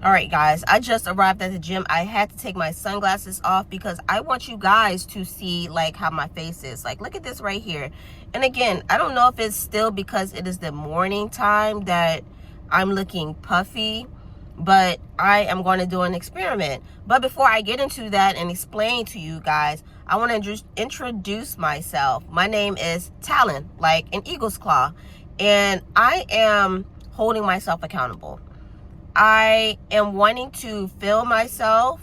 All right, guys, I just arrived at the gym. I had to take my sunglasses off because I want you guys to see like how my face is. Like, look at this right here. And again, I don't know if it's still because it is the morning time that I'm looking puffy, but I am going to do an experiment. But before I get into that and explain to you guys, I want to introduce myself. My name is Talon, like an eagle's claw, and I am holding myself accountable. I am wanting to feel myself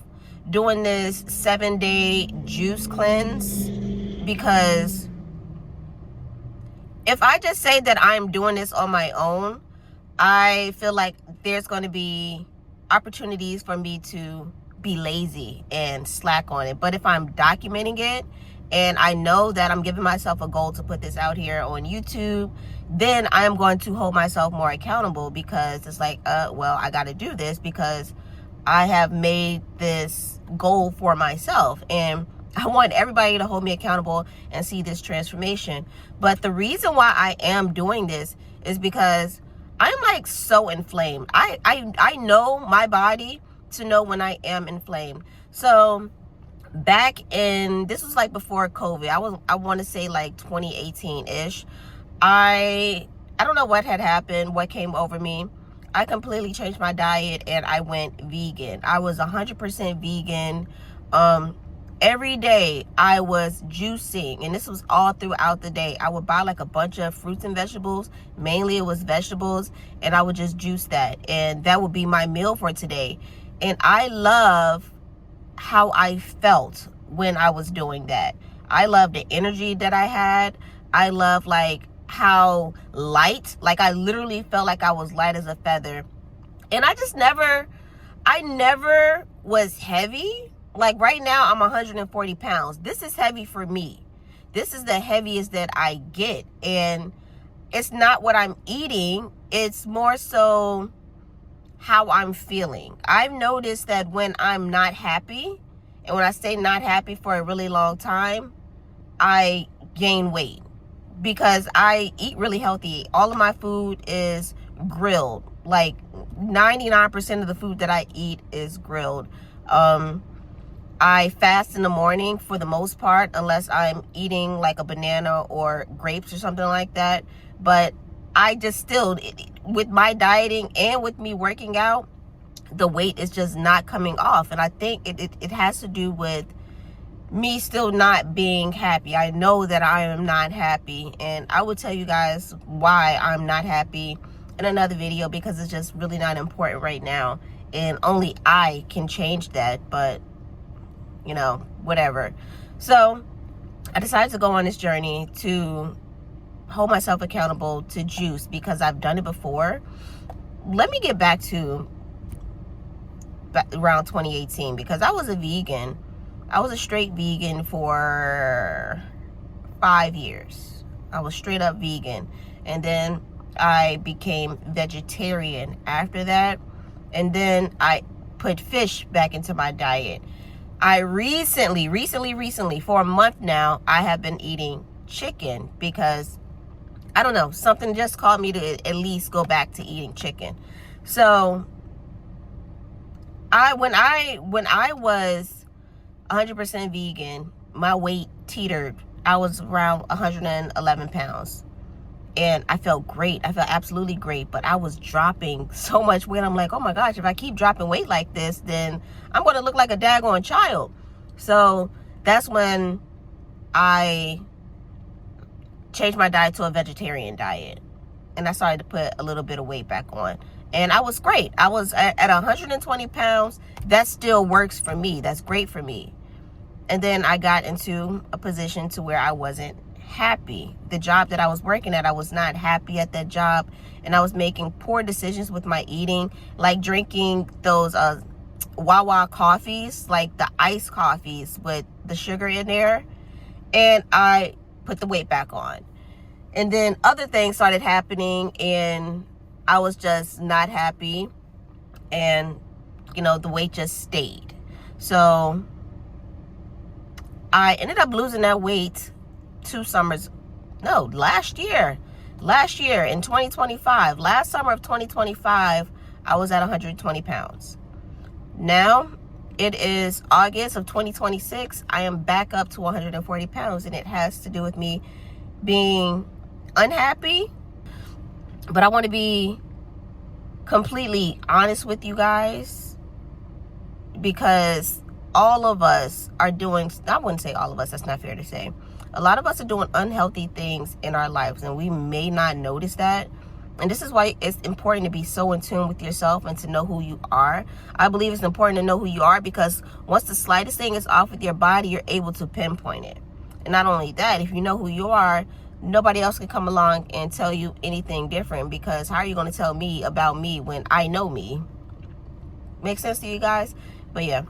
doing this 7-day juice cleanse, because if I just say that I'm doing this on my own, I feel like there's going to be opportunities for me to be lazy and slack on it. But if I'm documenting it and I know that I'm giving myself a goal to put this out here on YouTube, then I am going to hold myself more accountable, because it's like, well, I got to do this because I have made this goal for myself, and I want everybody to hold me accountable and see this transformation. But the reason why I am doing this is because I'm like so inflamed. I know my body to know when I am inflamed. So back in, this was like before COVID, I want to say like 2018-ish. I don't know what had happened, what came over me. I completely changed my diet and I went vegan. I was 100% vegan. Every day I was juicing, and this was all throughout the day. I would buy like a bunch of fruits and vegetables. Mainly it was vegetables, and I would just juice that, and that would be my meal for today. And I love how I felt when I was doing that. I love the energy that I had. I love like how light, like I literally felt like I was light as a feather. And I never was heavy. Like right now I'm 140 pounds. This is heavy for me. This is the heaviest that I get. And it's not what I'm eating. It's more so how I'm feeling. I've noticed that when I'm not happy, and when I stay not happy for a really long time, I gain weight, because I eat really healthy. All of my food is grilled. Like 99% of the food that I eat is grilled. I fast in the morning for the most part, unless I'm eating like a banana or grapes or something like that. But I just still, with my dieting and with me working out, the weight is just not coming off. And I think it has to do with me still not being happy. I know that I am not happy, and I will tell you guys why I'm not happy in another video, because it's just really not important right now, and only I can change that. But you know, whatever. So I decided to go on this journey to hold myself accountable to juice, because I've done it before. Let me get back to around 2018, because I was a vegan. I was a straight vegan for 5 years. I was straight up vegan. And then I became vegetarian after that. And then I put fish back into my diet. I recently, for a month now, I have been eating chicken, because I don't know, something just called me to at least go back to eating chicken. So when I was 100% vegan, my weight teetered. I was around 111 pounds. And I felt great. I felt absolutely great. But I was dropping so much weight. I'm like, oh my gosh, if I keep dropping weight like this, then I'm going to look like a daggone child. So that's when I changed my diet to a vegetarian diet. And I started to put a little bit of weight back on. And I was great. I was at 120 pounds. That still works for me. That's great for me. And then I got into a position to where I wasn't happy. The job that I was working at, I was not happy at that job. And I was making poor decisions with my eating, like drinking those Wawa coffees, like the iced coffees with the sugar in there. And I put the weight back on. And then other things started happening, and I was just not happy. And, you know, the weight just stayed. So I ended up losing that weight last year in 2025. Last summer of 2025, I was at 120 pounds. Now, it is August of 2026. I am back up to 140 pounds, and it has to do with me being unhappy. But I want to be completely honest with you guys, because all of us are doing, I wouldn't say all of us, that's not fair to say. A lot of us are doing unhealthy things in our lives, and we may not notice that. And this is why it's important to be so in tune with yourself and to know who you are. I believe it's important to know who you are, because once the slightest thing is off with your body, you're able to pinpoint it. And not only that, if you know who you are, nobody else can come along and tell you anything different, because how are you going to tell me about me when I know me? Make sense to you guys? But yeah,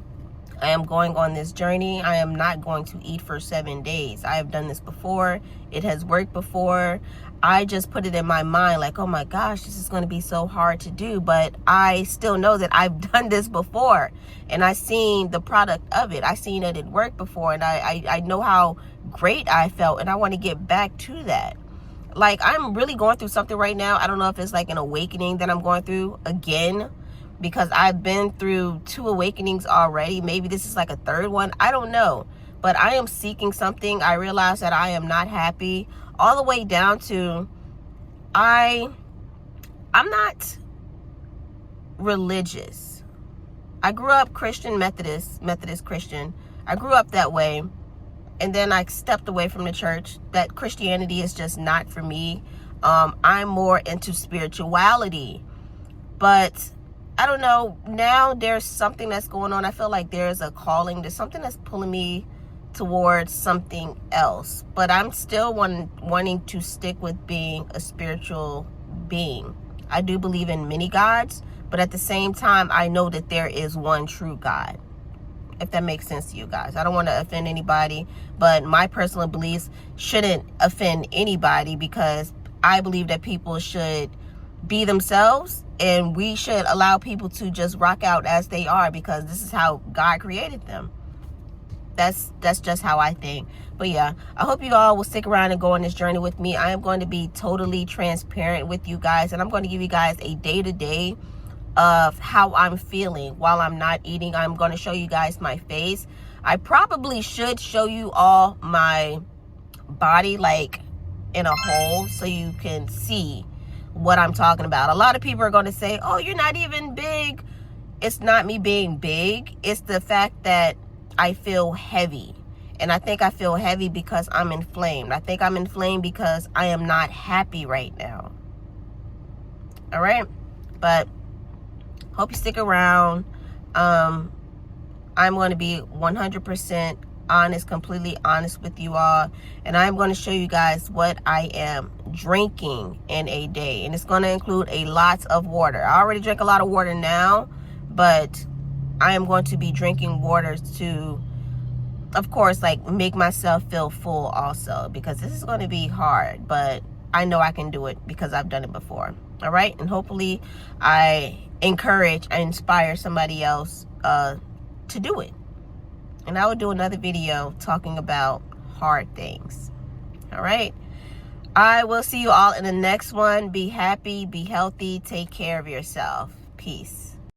I am going on this journey. I am not going to eat for 7 days. I have done this before. It has worked before. I just put it in my mind like, oh my gosh, this is going to be so hard to do. But I still know that I've done this before, and I've seen the product of it. I've seen that it worked before, and I know how great I felt, and I want to get back to that. Like, I'm really going through something right now. I don't know if it's like an awakening that I'm going through again, because I've been through 2 awakenings already. Maybe this is like a 3rd one. I don't know. But I am seeking something. I realize that I am not happy, all the way down to I'm not religious. I grew up Christian, Methodist Christian. I grew up that way. And then I stepped away from the church. That Christianity is just not for me. I'm more into spirituality. But I don't know, now there's something that's going on. I feel like there's a calling. There's something that's pulling me towards something else. But I'm still wanting to stick with being a spiritual being. I do believe in many gods, but at the same time, I know that there is one true God. If that makes sense to you guys. I don't want to offend anybody, but my personal beliefs shouldn't offend anybody, because I believe that people should be themselves, and we should allow people to just rock out as they are, because this is how God created them. That's just how I think. But yeah, I hope you all will stick around and go on this journey with me. I am going to be totally transparent with you guys, and I'm going to give you guys a day-to-day of how I'm feeling while I'm not eating. I'm going to show you guys my face. I probably should show you all my body, like in a whole, so you can see what I'm talking about. A lot of people are going to say, oh, you're not even big. It's not me being big. It's the fact that I feel heavy. And I think I feel heavy because I'm inflamed. I think I'm inflamed because I am not happy right now. All right? But hope you stick around. I'm going to be 100% honest, completely honest with you all. And I'm going to show you guys what I am drinking in a day. And it's going to include a lot of water. I already drink a lot of water now, but I am going to be drinking water to, of course, like make myself feel full also, because this is going to be hard, but I know I can do it because I've done it before. All right. And hopefully I encourage and inspire somebody else to do it. And I will do another video talking about hard things. All right. I will see you all in the next one. Be happy, be healthy, take care of yourself. Peace.